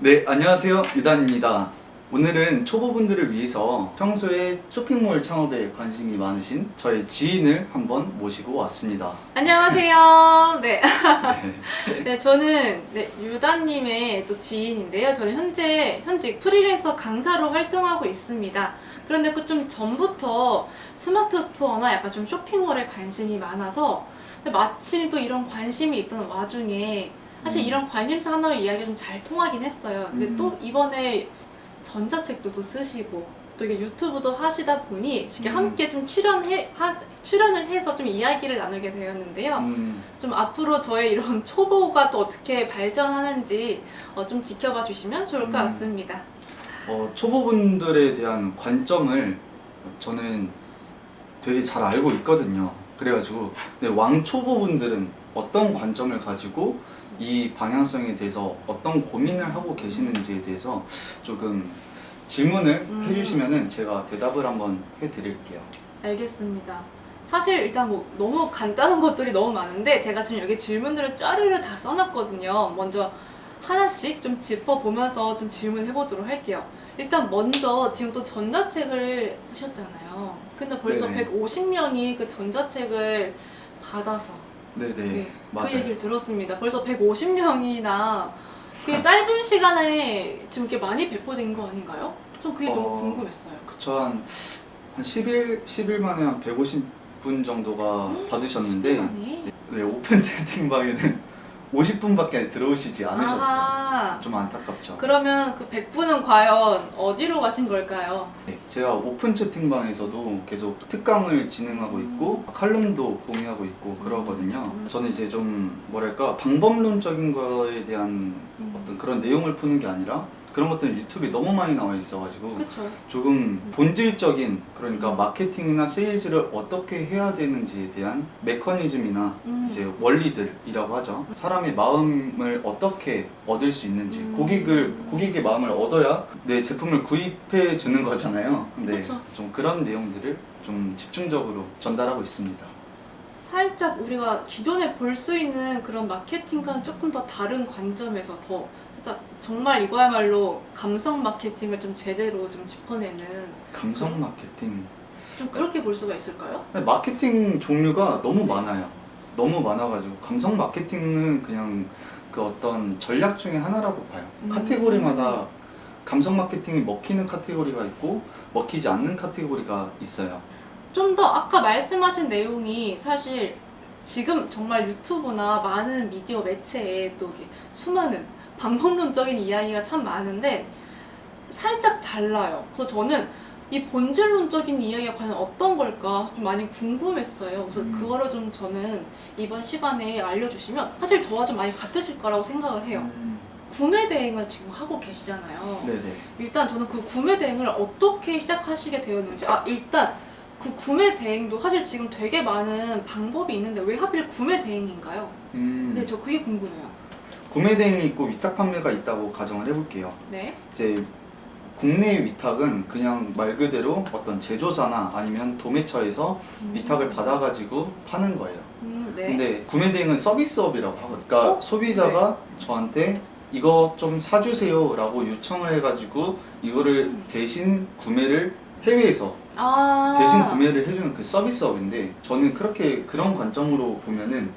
네, 안녕하세요. 유단입니다. 오늘은 초보분들을 위해서 평소에 쇼핑몰 창업에 관심이 많으신 저의 지인을 한번 모시고 왔습니다. 안녕하세요. 네. 네. 네, 저는 유다님의 또 지인인데요. 저는 현직 프리랜서 강사로 활동하고 있습니다. 그런데 그 좀 전부터 스마트 스토어나 약간 좀 쇼핑몰에 관심이 많아서 근데 마침 또 이런 관심이 있던 와중에 사실 이런 관심사 하나의 이야기가 좀 잘 통하긴 했어요. 근데 또 이번에 전자책도 또 쓰시고 또 이게 유튜브도 하시다 보니 이렇게 함께 좀 출연을 해서 좀 이야기를 나누게 되었는데요. 좀 앞으로 저의 이런 초보가 또 어떻게 발전하는지 좀 지켜봐 주시면 좋을 것 같습니다. 초보분들에 대한 관점을 저는 되게 잘 알고 있거든요. 그래가지고 근데 왕초보분들은 어떤 관점을 가지고 이 방향성에 대해서 어떤 고민을 하고 계시는지에 대해서 조금 질문을 해주시면은 제가 대답을 한번 해드릴게요. 알겠습니다. 사실 일단 뭐 너무 간단한 것들이 너무 많은데 제가 지금 여기 질문들을 짜르르 다 써놨거든요. 먼저 하나씩 좀 짚어보면서 좀 질문해 보도록 할게요. 일단 먼저 지금 또 전자책을 쓰셨잖아요. 근데 벌써 네네. 150명이 그 전자책을 받아서 네네. 그 맞아요. 얘기를 들었습니다. 벌써 150명이나 그게 짧은 시간에 지금 이렇게 많이 배포된 거 아닌가요? 좀 그게 너무 궁금했어요. 그쵸. 한 10일 만에 한 150분 정도가 받으셨는데, 시간이? 네, 오픈 채팅방에는 50분밖에 들어오시지 않으셨어요. 아하. 좀 안타깝죠. 그러면 그 100분은 과연 어디로 가신 걸까요? 네, 제가 오픈 채팅방에서도 계속 특강을 진행하고 있고 칼럼도 공유하고 있고 그러거든요. 저는 이제 좀 뭐랄까 방법론적인 거에 대한 어떤 그런 내용을 푸는 게 아니라 그런 것들은 유튜브에 너무 많이 나와 있어가지고 그쵸. 조금 본질적인, 그러니까 마케팅이나 세일즈를 어떻게 해야 되는지에 대한 메커니즘이나 이제 원리들이라고 하죠. 사람의 마음을 어떻게 얻을 수 있는지, 고객의 마음을 얻어야 내 제품을 구입해 주는 거잖아요. 근데 그쵸. 좀 그런 내용들을 좀 집중적으로 전달하고 있습니다. 살짝 우리가 기존에 볼 수 있는 그런 마케팅과는 조금 더 다른 관점에서 더 살짝 정말 이거야말로 감성 마케팅을 좀 제대로 좀 짚어내는 감성 마케팅. 좀 그렇게 볼 수가 있을까요? 근데 마케팅 종류가 너무 많아요. 너무 많아가지고 감성 마케팅은 그냥 그 어떤 전략 중에 하나라고 봐요. 카테고리마다 감성 마케팅이 먹히는 카테고리가 있고 먹히지 않는 카테고리가 있어요. 좀 더 아까 말씀하신 내용이 사실 지금 정말 유튜브나 많은 미디어 매체에 또 이게 수많은 방법론적인 이야기가 참 많은데 살짝 달라요. 그래서 저는 이 본질론적인 이야기가 과연 어떤 걸까 좀 많이 궁금했어요. 그래서 그거를 좀 저는 이번 시간에 알려주시면 사실 저와 좀 많이 같으실 거라고 생각을 해요. 구매 대행을 지금 하고 계시잖아요. 네네. 일단 저는 그 구매 대행을 어떻게 시작하시게 되었는지 일단 그 구매 대행도 사실 지금 되게 많은 방법이 있는데 왜 하필 구매 대행인가요? 네, 저 그게 궁금해요. 구매 대행이 있고 위탁 판매가 있다고 가정을 해볼게요. 네. 이제 국내 위탁은 그냥 말 그대로 어떤 제조사나 아니면 도매처에서 위탁을 받아가지고 파는 거예요. 네. 근데 구매 대행은 서비스업이라고 하거든요. 그러니까 소비자가 저한테 이거 좀 사주세요 라고 요청을 해가지고 이거를 대신 구매를 해외에서 대신 구매를 해주는 그 서비스업인데, 저는 그런 관점으로 보면은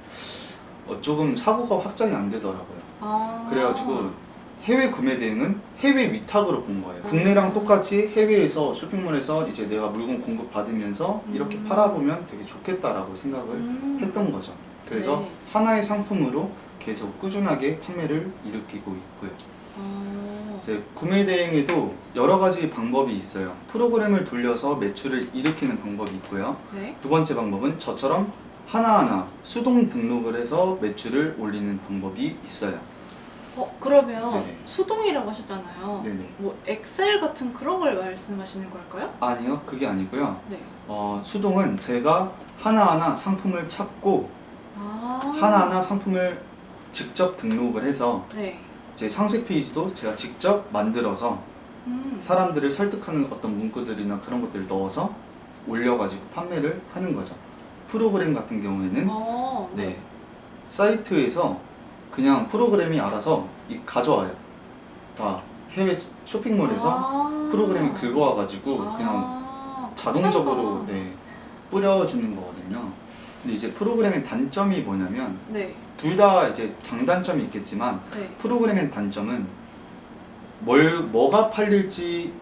조금 사고가 확장이 안 되더라고요. 그래가지고 해외 구매 대행은 해외 위탁으로 본 거예요. 국내랑 똑같이 해외에서 쇼핑몰에서 이제 내가 물건 공급 받으면서 이렇게 팔아보면 되게 좋겠다라고 생각을 했던 거죠. 그래서 네. 하나의 상품으로 계속 꾸준하게 판매를 일으키고 있고요. 이제 구매 대행에도 여러 가지 방법이 있어요. 프로그램을 돌려서 매출을 일으키는 방법이 있고요. 네. 두 번째 방법은 저처럼 하나하나 수동 등록을 해서 매출을 올리는 방법이 있어요. 그러면 네네. 수동이라고 하셨잖아요. 네네. 뭐 엑셀 같은 그런 걸 말씀하시는 걸까요? 아니요, 그게 아니고요. 네. 수동은 제가 하나하나 상품을 찾고 하나하나 상품을 직접 등록을 해서 네. 이제 상세 페이지도 제가 직접 만들어서 사람들을 설득하는 어떤 문구들이나 그런 것들을 넣어서 올려가지고 판매를 하는 거죠. 프로그램 같은 경우에는 사이트에서 그냥 프로그램이 알아서 가져와요. 다 해외 쇼핑몰에서 프로그램을 긁어와가지고 그냥 자동적으로 네, 뿌려주는 거거든요. 근데 이제 프로그램의 단점이 뭐냐면 네. 둘 다 이제 장단점이 있겠지만 네. 프로그램의 단점은 뭐가 팔릴지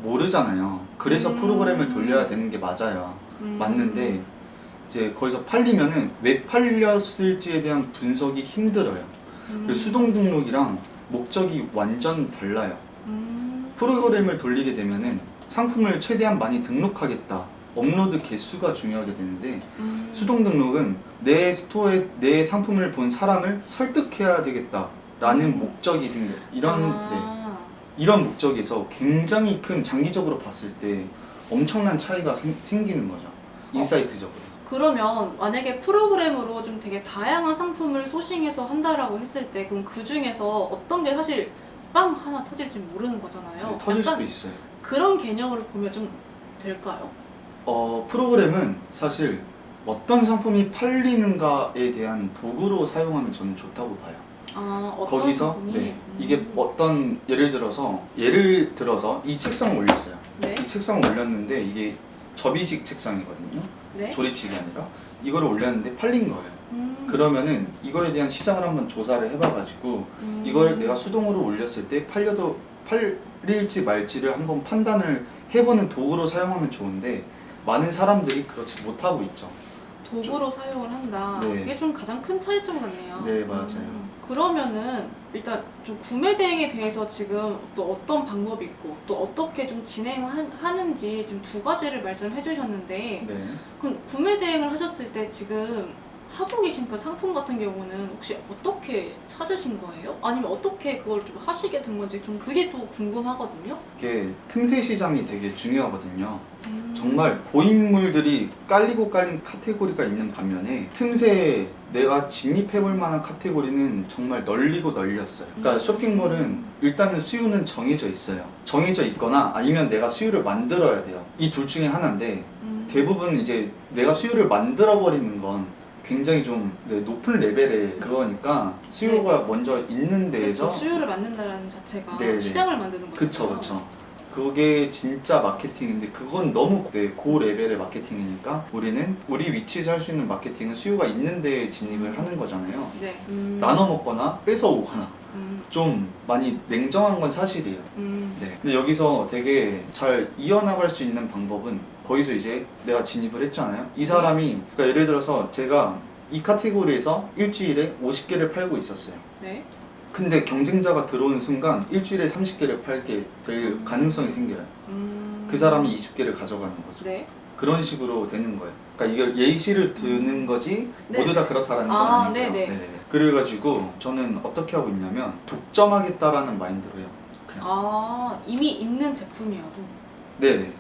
모르잖아요. 그래서 프로그램을 돌려야 되는 게 맞아요. 맞는데 이제 거기서 팔리면은 왜 팔렸을지에 대한 분석이 힘들어요. 그리고 수동 등록이랑 목적이 완전 달라요. 프로그램을 돌리게 되면은 상품을 최대한 많이 등록하겠다. 업로드 개수가 중요하게 되는데 수동 등록은 내 스토어에 내 상품을 본 사람을 설득해야 되겠다라는 목적이 생겨요. 이런 목적에서 굉장히 큰 장기적으로 봤을 때 엄청난 차이가 생기는 거죠. 인사이트적으로. 그러면 만약에 프로그램으로 좀 되게 다양한 상품을 소싱해서 한다라고 했을 때 그럼 그 중에서 어떤 게 사실 빵 하나 터질지 모르는 거잖아요. 네, 터질 수도 있어요. 그런 개념으로 보면 좀 될까요? 프로그램은 사실 어떤 상품이 팔리는가에 대한 도구로 사용하면 저는 좋다고 봐요. 어떤 거기서 상품이? 네, 이게 어떤 예를 들어서 이 책상을 올렸어요. 네. 이 책상을 올렸는데 이게 접이식 책상이거든요. 네. 조립식이 아니라 이거를 올렸는데 팔린 거예요. 그러면은 이거에 대한 시장을 한번 조사를 해봐가지고 이걸 내가 수동으로 올렸을 때 팔릴지 말지를 한번 판단을 해보는 도구로 사용하면 좋은데 많은 사람들이 그렇지 못하고 있죠. 도구로 사용을 한다. 네. 그게 좀 가장 큰 차이점 같네요. 네, 맞아요. 그러면은 일단 좀 구매 대행에 대해서 지금 또 어떤 방법이 있고 또 어떻게 좀 진행하는지 지금 두 가지를 말씀해 주셨는데 네. 그럼 구매 대행을 하셨을 때 지금 하고 계신 그 상품 같은 경우는 혹시 어떻게 찾으신 거예요? 아니면 어떻게 그걸 좀 하시게 된 건지 좀 그게 또 궁금하거든요. 이게 틈새 시장이 되게 중요하거든요. 정말 고인물들이 깔리고 깔린 카테고리가 있는 반면에 틈새에 내가 진입해볼 만한 카테고리는 정말 널리고 널렸어요. 그러니까 쇼핑몰은 일단은 수요는 정해져 있어요. 정해져 있거나 아니면 내가 수요를 만들어야 돼요. 이 둘 중에 하나인데 대부분 이제 내가 수요를 만들어버리는 건 굉장히 좀 높은 레벨의 그거니까 수요가 먼저 있는 데에서 그렇죠. 수요를 만든다는 자체가 네네. 시장을 만드는 거죠. 그쵸. 그게 진짜 마케팅인데 그건 너무 고 레벨의 마케팅이니까 우리는 우리 위치에서 할 수 있는 마케팅은 수요가 있는 데에 진입을 하는 거잖아요. 네. 나눠 먹거나 뺏어 오거나 좀 많이 냉정한 건 사실이에요. 네. 근데 여기서 되게 잘 이어나갈 수 있는 방법은 거기서 이제 내가 진입을 했잖아요. 이 사람이 그러니까 예를 들어서 제가 이 카테고리에서 일주일에 50개를 팔고 있었어요. 네. 근데 경쟁자가 들어오는 순간 일주일에 30개를 팔게 될 가능성이 생겨요. 그 사람이 20개를 가져가는 거죠. 네. 그런 식으로 되는 거예요. 그러니까 이게 예시를 드는 거지 네. 모두 다 그렇다라는 건 아니고요. 네네. 네네. 그래가지고 저는 어떻게 하고 있냐면 독점하겠다라는 마인드로 해요. 그냥. 이미 있는 제품이어도. 네네.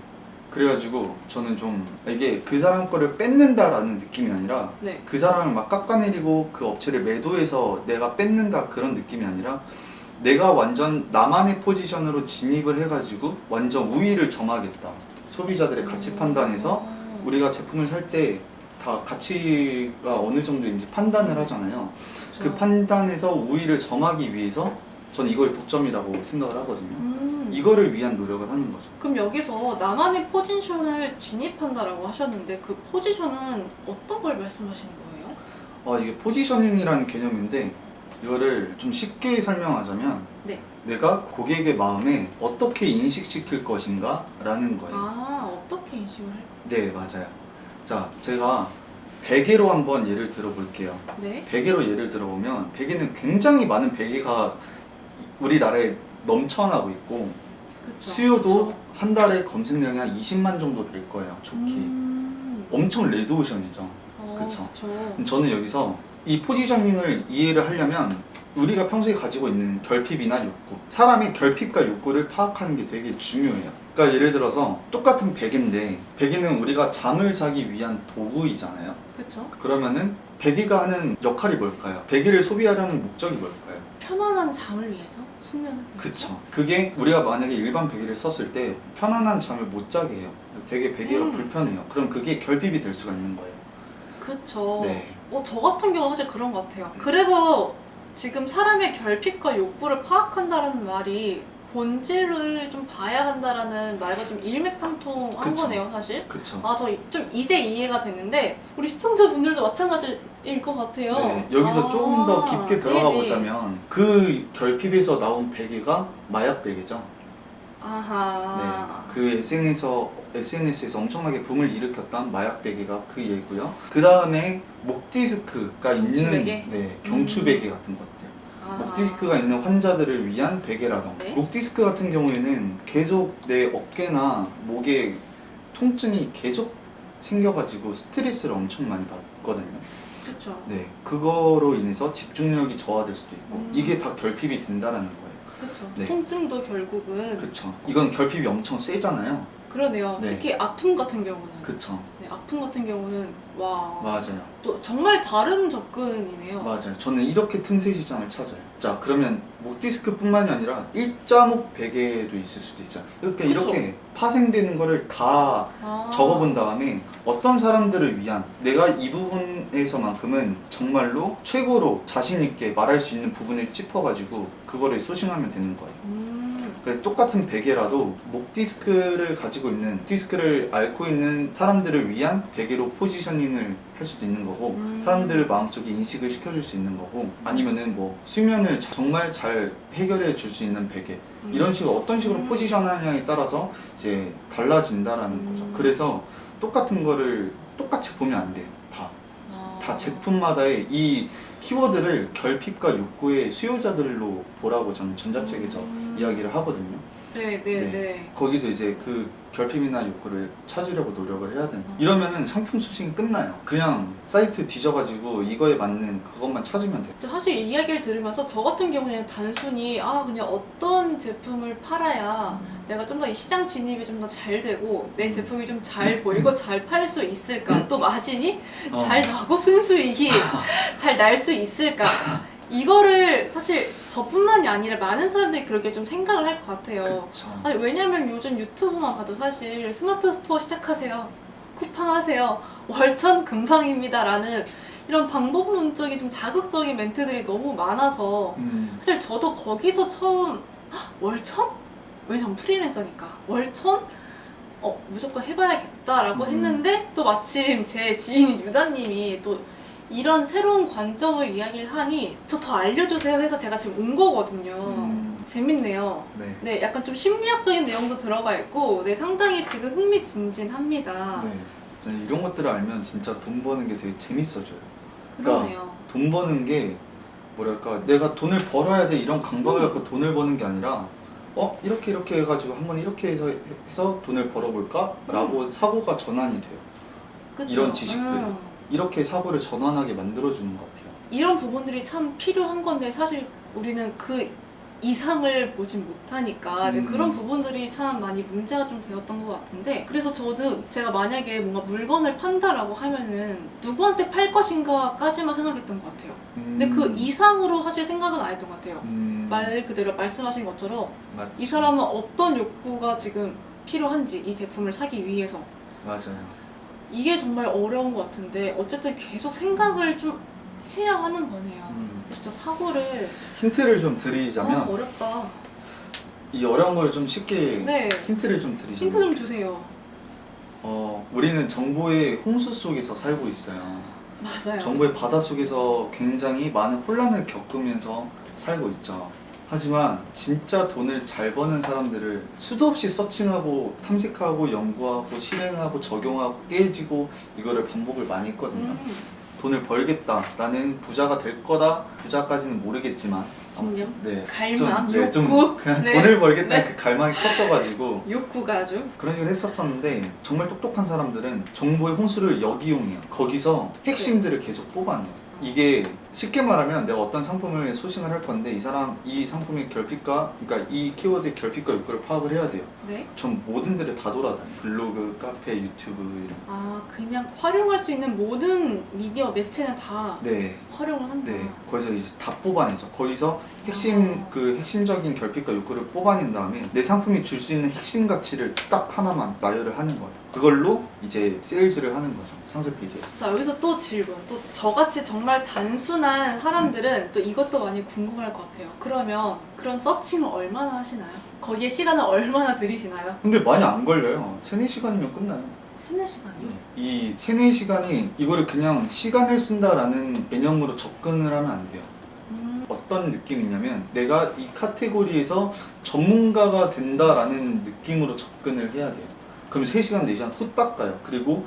그래가지고 저는 좀 이게 그 사람 거를 뺏는다라는 느낌이 아니라 네. 그 사람을 막 깎아내리고 그 업체를 매도해서 내가 뺏는다 그런 느낌이 아니라 내가 완전 나만의 포지션으로 진입을 해가지고 완전 우위를 점하겠다. 소비자들의 가치 판단에서 우리가 제품을 살 때 다 가치가 어느 정도인지 판단을 하잖아요. 그렇죠. 그 판단에서 우위를 점하기 위해서 저는 이걸 독점이라고 생각을 하거든요. 이거를 위한 노력을 하는 거죠. 그럼 여기서 나만의 포지션을 진입한다라고 하셨는데 그 포지션은 어떤 걸 말씀하시는 거예요? 이게 포지셔닝이라는 개념인데 이거를 좀 쉽게 설명하자면 네. 내가 고객의 마음에 어떻게 인식시킬 것인가 라는 거예요. 어떻게 인식을 할까요? 네, 맞아요. 자, 제가 베개로 한번 예를 들어볼게요. 네. 베개로 예를 들어보면 베개는 굉장히 많은 베개가 우리나라에 넘쳐나고 있고 그쵸. 수요도 그쵸. 한 달에 검색량이 한 20만 정도 될 거예요. 좋기. 엄청 레드오션이죠. 그쵸. 그쵸. 저는 여기서 이 포지셔닝을 이해를 하려면 우리가 평소에 가지고 있는 결핍이나 욕구, 사람의 결핍과 욕구를 파악하는 게 되게 중요해요. 그러니까 예를 들어서 똑같은 베개인데 베개는 우리가 잠을 자기 위한 도구이잖아요. 그쵸. 그러면은 베개가 하는 역할이 뭘까요? 베개를 소비하려는 목적이 뭘까요? 편안한 잠을 위해서? 수면을 위해서? 그쵸. 그게 우리가 만약에 일반 베개를 썼을 때 편안한 잠을 못 자게 해요. 되게 베개가 불편해요. 그럼 그게 결핍이 될 수가 있는 거예요. 그쵸. 네. 저 같은 경우 사실 그런 것 같아요. 그래서 지금 사람의 결핍과 욕구를 파악한다라는 말이 본질을 좀 봐야 한다라는 말과 좀 일맥상통한 그쵸. 거네요, 사실. 그쵸. 아, 저 좀 이제 이해가 됐는데 우리 시청자분들도 마찬가지일 것 같아요. 네, 여기서 조금 더 깊게 들어가 네네. 보자면 그 결핍에서 나온 베개가 마약 베개죠. 아하. 네, 그 SNS에서 엄청나게 붐을 일으켰던 마약 베개가 그 예고요. 그 다음에 목 디스크가 있는 경추베개? 네, 경추 베개 같은 것들. 아하. 목 디스크가 있는 환자들을 위한 베개라던가. 네? 목 디스크 같은 경우에는 계속 내 어깨나 목에 통증이 계속 생겨가지고 스트레스를 엄청 많이 받거든요. 그렇죠. 네, 그거로 인해서 집중력이 저하될 수도 있고 음. 이게 다 결핍이 된다라는 거예요. 그렇죠. 네. 통증도 결국은 그쵸. 이건 결핍이 엄청 세잖아요. 그러네요. 네. 특히 아픔 같은 경우는. 그쵸. 네, 아픔 같은 경우는 와. 맞아요. 또 정말 다른 접근이네요. 맞아요. 저는 이렇게 틈새 시장을 찾아요. 자, 그러면 목 디스크뿐만이 아니라 일자목 베개도 있을 수도 있어요. 이렇게 그쵸. 이렇게 파생되는 거를 다 아. 적어본 다음에 어떤 사람들을 위한 내가 이 부분에서만큼은 정말로 최고로 자신 있게 말할 수 있는 부분을 짚어가지고 그거를 소싱하면 되는 거예요. 그래서 똑같은 베개라도 목 디스크를 가지고 있는 디스크를 앓고 있는 사람들을 위한 베개로 포지셔닝을 할 수도 있는 거고 사람들을 마음속에 인식을 시켜줄 수 있는 거고 아니면은 뭐 수면을 정말 잘 해결해 줄 수 있는 베개 이런 식으로 어떤 식으로 포지션하냐에 따라서 이제 달라진다라는 거죠. 그래서 똑같은 거를 똑같이 보면 안 돼요. 다 제품마다의 이 키워드를 결핍과 욕구의 수요자들로 보라고 저는 전자책에서 이야기를 하거든요. 네. 네. 거기서 이제 그 결핍이나 욕구를 찾으려고 노력을 해야 되는. 이러면은 상품 소싱이 끝나요. 그냥 사이트 뒤져가지고 이거에 맞는 그것만 찾으면 돼요. 사실 이 이야기를 들으면서 저 같은 경우는 단순히 그냥 어떤 제품을 팔아야 내가 좀 더 이 시장 진입이 좀 더 잘 되고 내 제품이 좀 잘 보이고 잘 팔 수 있을까 또 마진이 잘 나고 순수익이 잘 날 수 있을까 이거를 사실 저뿐만이 아니라 많은 사람들이 그렇게 좀 생각을 할 것 같아요. 그쵸. 아니, 왜냐면 요즘 유튜브만 봐도 사실 스마트 스토어 시작하세요, 쿠팡하세요, 월천 금방입니다 라는 이런 방법론적인 좀 자극적인 멘트들이 너무 많아서 사실 저도 거기서 처음 월천? 왜냐면 프리랜서니까 월천? 무조건 해봐야겠다라고 했는데 또 마침 제 지인 유다님이 또 이런 새로운 관점을 이야기를 하니 저 더 알려주세요 해서 제가 지금 온 거거든요. 재밌네요. 네. 네, 약간 좀 심리학적인 내용도 들어가 있고 네, 상당히 지금 흥미진진합니다. 네. 저는 이런 것들을 알면 진짜 돈 버는 게 되게 재밌어져요. 그러니까 그러네요. 돈 버는 게 뭐랄까 내가 돈을 벌어야 돼 이런 강박을 갖고 돈을 버는 게 아니라 이렇게 해가지고 한번 이렇게 해서 돈을 벌어볼까? 라고 사고가 전환이 돼요. 그쵸? 이런 지식들이. 이렇게 사고를 전환하게 만들어주는 것 같아요. 이런 부분들이 참 필요한 건데 사실 우리는 그 이상을 보진 못하니까 이제 그런 부분들이 참 많이 문제가 좀 되었던 것 같은데 그래서 저는 제가 만약에 뭔가 물건을 판다라고 하면은 누구한테 팔 것인가까지만 생각했던 것 같아요. 근데 그 이상으로 사실 생각은 안 했던 것 같아요. 말 그대로 말씀하신 것처럼 맞죠. 이 사람은 어떤 욕구가 지금 필요한지 이 제품을 사기 위해서 맞아요. 이게 정말 어려운 것 같은데 어쨌든 계속 생각을 좀 해야 하는 거네요. 진짜 사고를 힌트를 좀 드리자면 어렵다. 이 어려운 걸 좀 쉽게 네. 힌트를 좀 드리자면 힌트 좀 주세요. 우리는 정보의 홍수 속에서 살고 있어요. 맞아요. 정보의 바다 속에서 굉장히 많은 혼란을 겪으면서 살고 있죠. 하지만 진짜 돈을 잘 버는 사람들을 수도 없이 서칭하고 탐색하고 연구하고 실행하고 적용하고 깨지고 이거를 반복을 많이 했거든요. 돈을 벌겠다라는 부자가 될 거다. 부자까지는 모르겠지만 진정? 네, 갈망, 좀 욕구? 그냥 네. 돈을 벌겠다는 네. 그 갈망이 컸어가지고 욕구가 아주 그런 식으로 했었었는데 정말 똑똑한 사람들은 정보의 홍수를 역이용해요. 거기서 핵심들을 계속 뽑아내요. 이게 쉽게 말하면 내가 어떤 상품을 소싱을 할 건데 이 상품의 결핍과 그러니까 이 키워드의 결핍과 욕구를 파악을 해야 돼요. 네? 전 모든 데를 다 돌아다녀요. 블로그, 카페, 유튜브 이런 그냥 활용할 수 있는 모든 미디어 매체는 다 네. 활용을 한다. 네, 거기서 이제 다 뽑아내죠. 거기서 핵심적인 결핍과 욕구를 뽑아낸 다음에 내 상품이 줄 수 있는 핵심 가치를 딱 하나만 나열을 하는 거예요. 그걸로 이제 세일즈를 하는 거죠. 상세 페이지에서. 자, 여기서 또 질문. 또 저같이 정말 단순한 일반한 사람들은 또 이것도 많이 궁금할 것 같아요. 그러면 그런 서칭을 얼마나 하시나요? 거기에 시간을 얼마나 들이시나요? 근데 많이 안 걸려요. 3-4시간이면 끝나요. 3-4시간이요? 이 3-4시간이 이거를 그냥 시간을 쓴다라는 개념으로 접근을 하면 안 돼요. 어떤 느낌이냐면 내가 이 카테고리에서 전문가가 된다라는 느낌으로 접근을 해야 돼요. 그럼 3시간, 4시간 후딱 가요. 그리고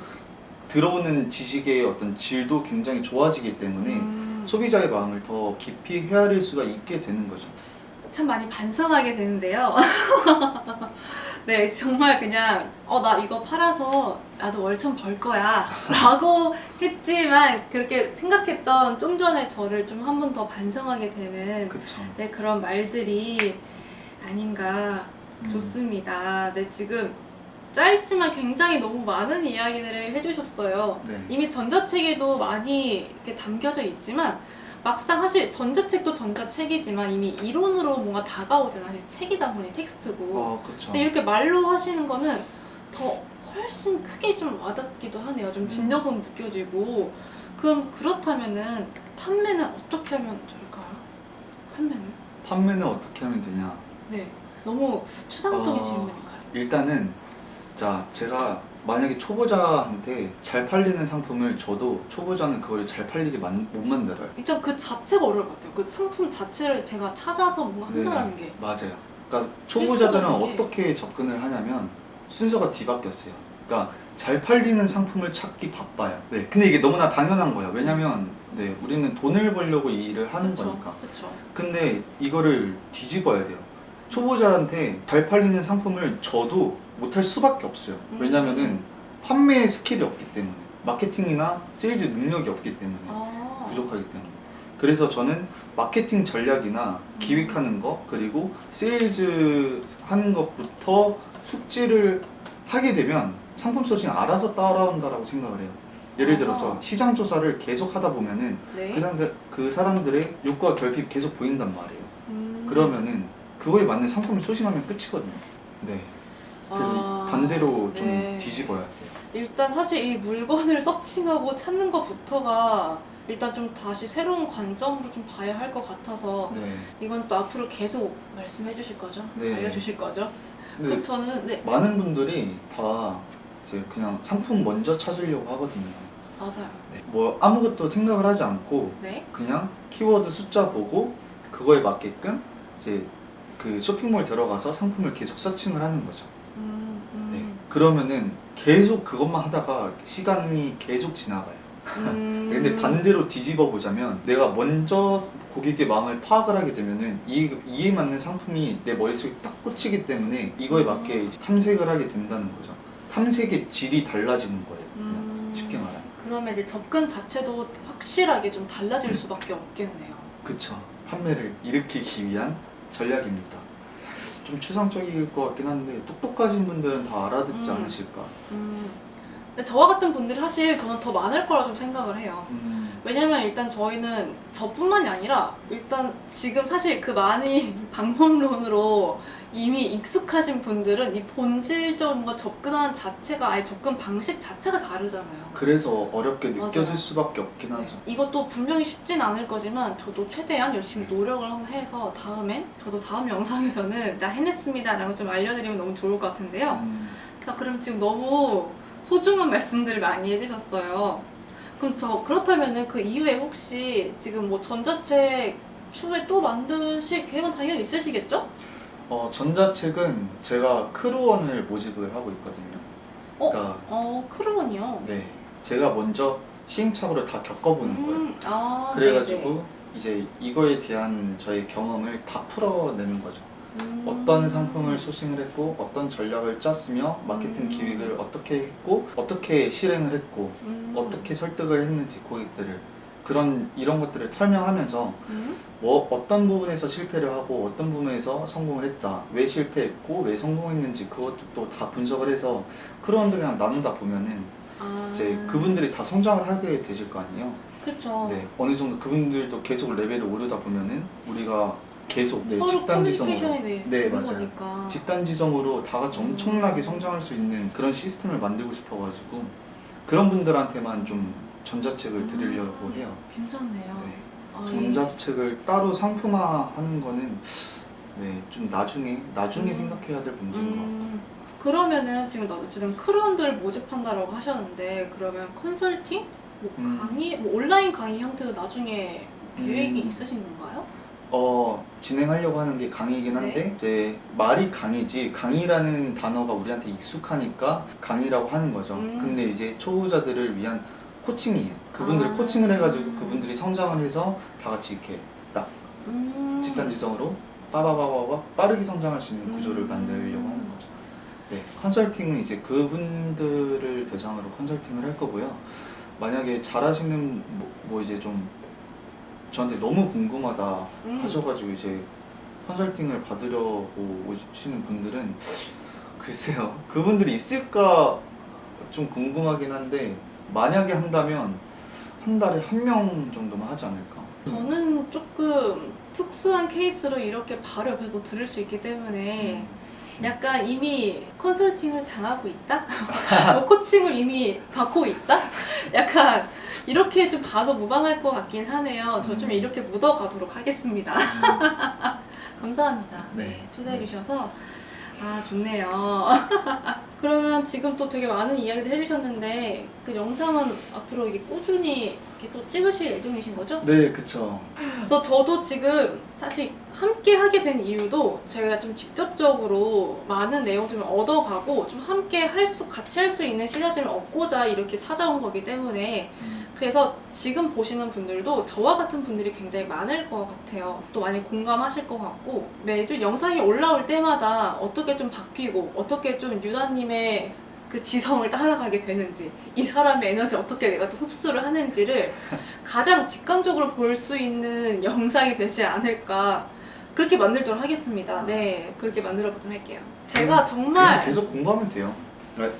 들어오는 지식의 어떤 질도 굉장히 좋아지기 때문에 소비자의 마음을 더 깊이 헤아릴 수가 있게 되는 거죠. 참 많이 반성하게 되는데요. 네, 정말 그냥 나 이거 팔아서 나도 월천 벌 거야 라고 했지만 그렇게 생각했던 좀 전에 저를 좀 한 번 더 반성하게 되는 그쵸. 네, 그런 말들이 아닌가. 좋습니다. 네, 지금 짧지만 굉장히 너무 많은 이야기들을 해주셨어요. 네. 이미 전자책에도 많이 이렇게 담겨져 있지만 막상 사실 전자책도 전자책이지만 이미 이론으로 뭔가 다가오잖아요. 사실 책이다 보니 텍스트고. 그쵸. 근데 이렇게 말로 하시는 거는 더 훨씬 크게 좀 와닿기도 하네요. 좀 진정성 느껴지고. 그럼 그렇다면은 판매는 어떻게 하면 될까요? 판매는 어떻게 하면 되냐? 네, 너무 추상적인 질문인가요? 일단은 자, 제가 만약에 초보자한테 잘 팔리는 상품을 줘도 초보자는 그걸 잘 팔리게 못 만들어요. 일단 그 자체가 어려울 것 같아요. 그 상품 자체를 제가 찾아서 뭔가 한다는 게. 맞아요. 그러니까 초보자들은 일차적인 게. 어떻게 접근을 하냐면 순서가 뒤바뀌었어요. 그러니까 잘 팔리는 상품을 찾기 바빠요. 네, 근데 이게 너무나 당연한 거예요. 왜냐면 네, 우리는 돈을 벌려고 이 일을 하는 거니까. 그쵸. 근데 이거를 뒤집어야 돼요. 초보자한테 잘 팔리는 상품을 줘도 못할 수밖에 없어요. 왜냐면은 판매 스킬이 없기 때문에, 마케팅이나 세일즈 능력이 없기 때문에, 부족하기 때문에. 그래서 저는 마케팅 전략이나 기획하는 거, 그리고 세일즈 하는 것부터 숙지를 하게 되면 상품 소싱 알아서 따라온다라고 생각을 해요. 예를 들어서 시장 조사를 계속 하다 보면은 네. 그 사람들의 욕구와 결핍이 계속 보인단 말이에요. 그러면은 그거에 맞는 상품을 소싱하면 끝이거든요. 네. 그래서 반대로 좀 네. 뒤집어야 돼요. 일단 사실 이 물건을 서칭하고 찾는 것부터가 일단 좀 다시 새로운 관점으로 좀 봐야 할 것 같아서 네. 이건 또 앞으로 계속 말씀해 주실 거죠? 네. 알려주실 거죠? 그럼 근데 저는 많은 분들이 다 이제 그냥 상품 먼저 찾으려고 하거든요. 맞아요. 네. 뭐 아무것도 생각을 하지 않고 네. 그냥 키워드 숫자 보고 그거에 맞게끔 이제 그 쇼핑몰 들어가서 상품을 계속 서칭을 하는 거죠. 네. 그러면은 계속 그것만 하다가 시간이 계속 지나가요. 근데 반대로 뒤집어 보자면 내가 먼저 고객의 마음을 파악을 하게 되면은 이에 맞는 상품이 내 머릿속에 딱 꽂히기 때문에 이거에 맞게 이제 탐색을 하게 된다는 거죠. 탐색의 질이 달라지는 거예요. 그냥 쉽게 말하면. 그러면 이제 접근 자체도 확실하게 좀 달라질 수밖에 없겠네요. 그쵸. 판매를 일으키기 위한 전략입니다. 좀 추상적일 것 같긴 한데 똑똑하신 분들은 다 알아듣지 않으실까. 근데 저와 같은 분들이 사실 저는 더 많을 거라 좀 생각을 해요. 왜냐면 일단 저희는 저뿐만이 아니라 일단 지금 사실 그 많은 방법론으로 이미 익숙하신 분들은 이 본질적인 접근하는 자체가 아예 접근 방식 자체가 다르잖아요. 그래서 어렵게 느껴질 맞아요. 수밖에 없긴 하죠. 이것도 분명히 쉽진 않을 거지만 저도 최대한 열심히 노력을 한번 해서 저도 다음 영상에서는 나 해냈습니다 라고 좀 알려드리면 너무 좋을 것 같은데요. 자, 그럼 지금 너무 소중한 말씀들을 많이 해주셨어요. 그럼 그렇다면은 그 이후에 혹시 지금 뭐 전자책 추후에 또 만드실 계획은 당연히 있으시겠죠? 전자책은 제가 크루원을 모집을 하고 있거든요. 그러니까 크루원이요? 네, 제가 먼저 시행착오를 다 겪어보는 거예요. 네네. 그래가지고 이제 이거에 대한 저의 경험을 다 풀어내는 거죠. 어떤 상품을 소싱을 했고 어떤 전략을 짰으며 마케팅 기획을 어떻게 했고 어떻게 실행을 했고 어떻게 설득을 했는지 고객들을 이런 것들을 설명하면서 뭐 어떤 부분에서 실패를 하고 어떤 부분에서 성공을 했다, 왜 실패했고 왜 성공했는지 그것도 또 다 분석을 해서 크루원들이랑 나누다 보면은 이제 그분들이 다 성장을 하게 되실 거 아니에요. 그렇죠. 네, 어느 정도 그분들도 계속 레벨을 오르다 보면은 우리가 계속 서로 집단지성으로 커뮤니케이션이 되는 거니까. 집단지성으로 다 같이 엄청나게 성장할 수 있는 그런 시스템을 만들고 싶어가지고 그런 분들한테만 좀 전자책을 드리려고 해요. 괜찮네요. 네. 아, 전자책을 따로 상품화하는 거는 네, 좀 나중에 생각해야 될 문제인 것 같아요. 그러면은 지금 어쨌든 크루원들 모집한다라고 하셨는데 그러면 컨설팅? 뭐 강의? 뭐 온라인 강의 형태도 나중에 계획이 있으신 건가요? 진행하려고 하는 게 강의이긴 한데 네. 이제 말이 강의지 강의라는 단어가 우리한테 익숙하니까 강의라고 하는 거죠. 근데 이제 초보자들을 위한 코칭이에요. 그분들을 코칭을 해가지고 그분들이 성장을 해서 다 같이 이렇게 딱 집단지성으로 빠바바바바 빠르게 성장할 수 있는 구조를 만들려고 하는 거죠. 네, 컨설팅은 이제 그분들을 대상으로 컨설팅을 할 거고요. 만약에 잘하시는 뭐 이제 좀 저한테 너무 궁금하다 하셔가지고 이제 컨설팅을 받으려고 오시는 분들은 글쎄요, 그분들이 있을까 좀 궁금하긴 한데 만약에 한다면 한 달에 한 명 정도만 하지 않을까. 저는 조금 특수한 케이스로 이렇게 바로 옆에서 들을 수 있기 때문에 약간 이미 컨설팅을 당하고 있다? 뭐 코칭을 이미 받고 있다? 약간 이렇게 좀 봐도 무방할 것 같긴 하네요. 저 좀 이렇게 묻어가도록 하겠습니다. 감사합니다. 네, 초대해 주셔서 좋네요. 그러면 지금 또 되게 많은 이야기를 해주셨는데 그 영상은 앞으로 이게 꾸준히 이렇게 또 찍으실 예정이신 거죠? 네, 그쵸. 그래서 저도 지금 사실 함께 하게 된 이유도 제가 좀 직접적으로 많은 내용 좀 얻어가고 좀 함께 같이 할 수 있는 시너지를 얻고자 이렇게 찾아온 거기 때문에 그래서 지금 보시는 분들도 저와 같은 분들이 굉장히 많을 것 같아요. 또 많이 공감하실 것 같고 매주 영상이 올라올 때마다 어떻게 좀 바뀌고 어떻게 좀 유다님의 그 지성을 따라가게 되는지 이 사람의 에너지 어떻게 내가 또 흡수를 하는지를 가장 직관적으로 볼 수 있는 영상이 되지 않을까 그렇게 만들도록 하겠습니다. 네, 그렇게 만들어 보도록 할게요. 제가 정말 그냥 계속 공부하면 돼요.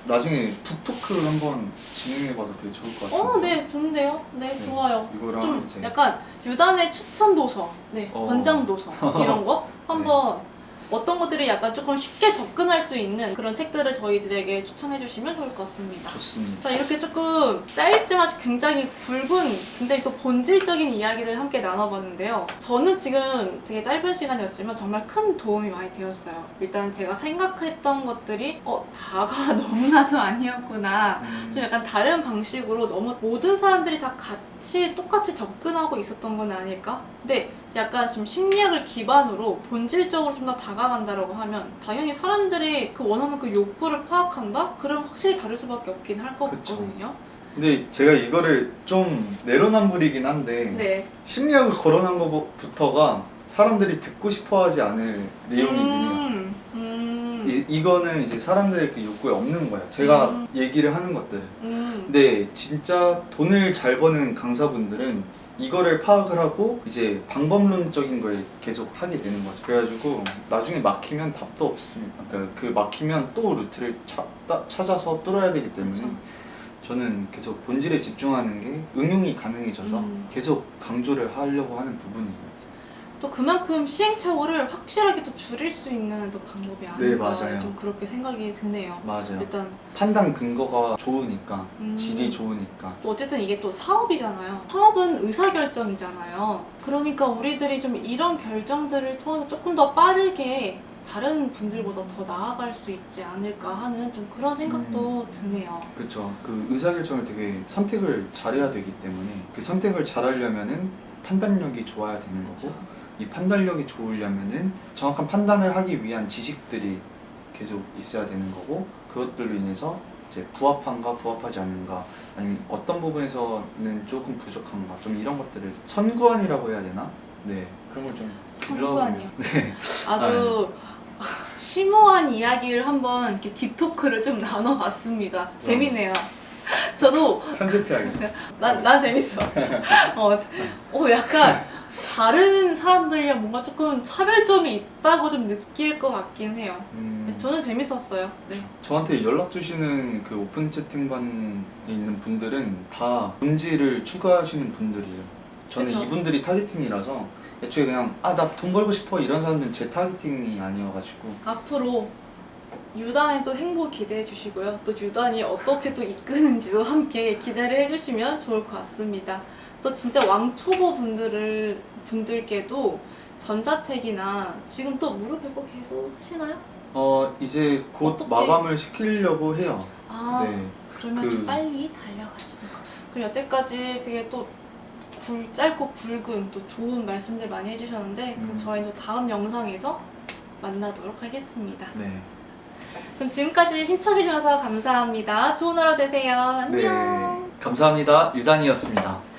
나중에 북토크 한번 진행해봐도 되게 좋을 것 같아요. 네, 좋은데요? 네, 좋아요. 이거랑 좀 이제 약간 유단의 추천 도서, 네, 권장 도서 이런 거 한번 어떤 것들이 약간 조금 쉽게 접근할 수 있는 그런 책들을 저희들에게 추천해 주시면 좋을 것 같습니다. 좋습니다. 자, 이렇게 조금 짧지만 굉장히 굵은, 굉장히 또 본질적인 이야기들 함께 나눠봤는데요. 저는 지금 되게 짧은 시간이었지만 정말 큰 도움이 많이 되었어요. 일단 제가 생각했던 것들이 다가 너무나도 아니었구나. 좀 약간 다른 방식으로 너무 모든 사람들이 다 같이 똑같이 접근하고 있었던 건 아닐까? 근데 약간 지금 심리학을 기반으로 본질적으로 좀 더 다가간다라고 하면 당연히 사람들이 그 원하는 그 욕구를 파악한다? 그럼 확실히 다를 수밖에 없긴 할 것 같거든요. 근데 제가 이거를 좀 내로남불이긴 한데 네. 심리학을 거론한 것부터가 사람들이 듣고 싶어하지 않을 내용이긴 해요. 이거는 이제 사람들의 그 욕구에 없는 거야. 제가 얘기를 하는 것들. 근데 진짜 돈을 잘 버는 강사분들은 이거를 파악을 하고 이제 방법론적인 걸 계속 하게 되는 거죠. 그래가지고 나중에 막히면 답도 없습니다. 그러니까 그 막히면 또 루트를 찾아서 뚫어야 되기 때문에 그쵸. 저는 계속 본질에 집중하는 게 응용이 가능해져서 계속 강조를 하려고 하는 부분이에요. 또 그만큼 시행착오를 확실하게 또 줄일 수 있는 또 방법이 아닐까 네, 맞아요. 좀 그렇게 생각이 드네요. 맞아요. 일단 판단 근거가 좋으니까 질이 좋으니까 또 어쨌든 이게 또 사업이잖아요. 사업은 의사결정이잖아요. 그러니까 우리들이 좀 이런 결정들을 통해서 조금 더 빠르게 다른 분들보다 더 나아갈 수 있지 않을까 하는 좀 그런 생각도 드네요. 그렇죠. 그 의사결정을 되게 선택을 잘해야 되기 때문에 그 선택을 잘하려면은 판단력이 좋아야 되는 거고 그쵸. 이 판단력이 좋으려면은 정확한 판단을 하기 위한 지식들이 계속 있어야 되는 거고 그것들로 인해서 이제 부합한가 부합하지 않는가 아니면 어떤 부분에서는 조금 부족한가 좀 이런 것들을 선구안이라고 해야 되나? 네, 그런 걸 좀 선구안이요? 네. 아주 심오한 이야기를 한번 이렇게 딥토크를 좀 나눠봤습니다. 재밌네요. 저도 편집해야겠다. 난 재밌어. 약간 다른 사람들이랑 뭔가 조금 차별점이 있다고 좀 느낄 것 같긴 해요. 저는 재밌었어요. 네. 저한테 연락 주시는 그 오픈 채팅방에 있는 분들은 다 본질을 추구하시는 분들이에요. 저는 그쵸. 이분들이 타겟팅이라서 애초에 그냥 나 돈 벌고 싶어 이런 사람들은 제 타겟팅이 아니어가지고 앞으로 유단의 또 행보 기대해 주시고요. 또 유단이 어떻게 또 이끄는지도 함께 기대를 해주시면 좋을 것 같습니다. 또 진짜 왕초보 분들께도 전자책이나 지금 또 무릎 회복 계속 하시나요? 이제 곧 어떻게? 마감을 시키려고 해요. 아, 네. 그러면 좀 빨리 달려가시는 거. 그럼 여태까지 되게 또 짧고 굵은 또 좋은 말씀들 많이 해주셨는데 그럼 저희도 다음 영상에서 만나도록 하겠습니다. 네. 그럼 지금까지 신청해주셔서 감사합니다. 좋은 하루 되세요. 안녕. 네. 감사합니다. 유단이었습니다.